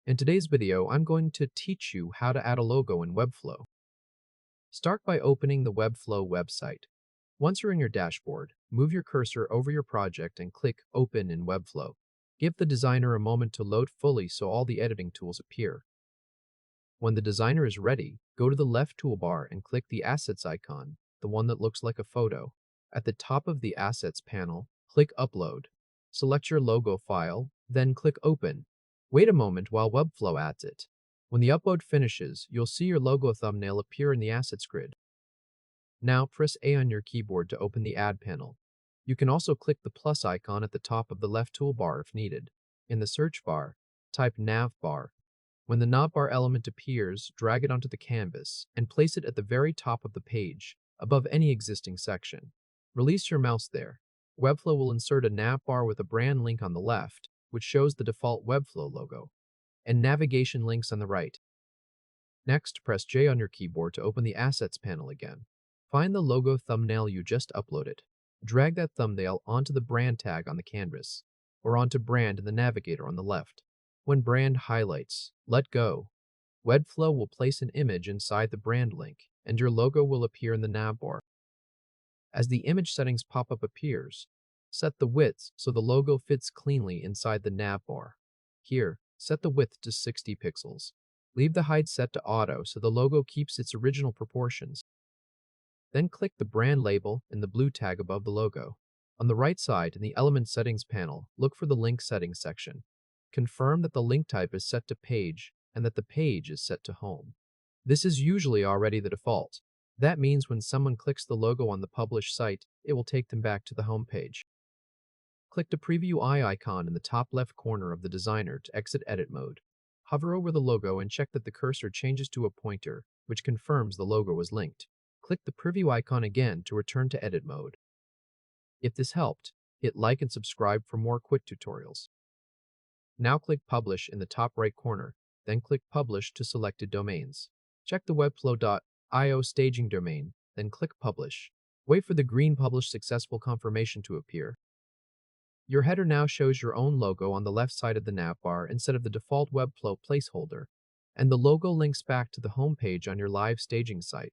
In today's video, I'm going to teach you how to add a logo in Webflow. Start by opening the Webflow website. Once you're in your dashboard, move your cursor over your project and click Open in Webflow. Give the designer a moment to load fully so all the editing tools appear. When the designer is ready, go to the left toolbar and click the Assets icon, the one that looks like a photo. At the top of the Assets panel, click Upload. Select your logo file, then click Open. Wait a moment while Webflow adds it. When the upload finishes, you'll see your logo thumbnail appear in the Assets grid. Now press A on your keyboard to open the Add panel. You can also click the plus icon at the top of the left toolbar if needed. In the search bar, type Navbar. When the Navbar element appears, drag it onto the canvas and place it at the very top of the page, above any existing section. Release your mouse there. Webflow will insert a Navbar with a brand link on the left, which shows the default Webflow logo, and navigation links on the right. Next, press J on your keyboard to open the Assets panel again. Find the logo thumbnail you just uploaded. Drag that thumbnail onto the brand tag on the canvas, or onto brand in the navigator on the left. When brand highlights, let go. Webflow will place an image inside the brand link, and your logo will appear in the navbar. As the image settings pop-up appears, set the width so the logo fits cleanly inside the navbar. Here, set the width to 60 pixels. Leave the height set to auto so the logo keeps its original proportions. Then click the brand label in the blue tag above the logo. On the right side in the Element Settings panel, look for the Link Settings section. Confirm that the link type is set to Page and that the page is set to Home. This is usually already the default. That means when someone clicks the logo on the published site, it will take them back to the home page. Click the Preview Eye icon in the top left corner of the designer to exit edit mode. Hover over the logo and check that the cursor changes to a pointer, which confirms the logo is linked. Click the preview icon again to return to edit mode. If this helped, hit like and subscribe for more quick tutorials. Now click Publish in the top right corner, then click Publish to selected domains. Check the webflow.io staging domain, then click Publish. Wait for the green Publish Successful confirmation to appear. Your header now shows your own logo on the left side of the navbar instead of the default Webflow placeholder, and the logo links back to the home page on your live staging site.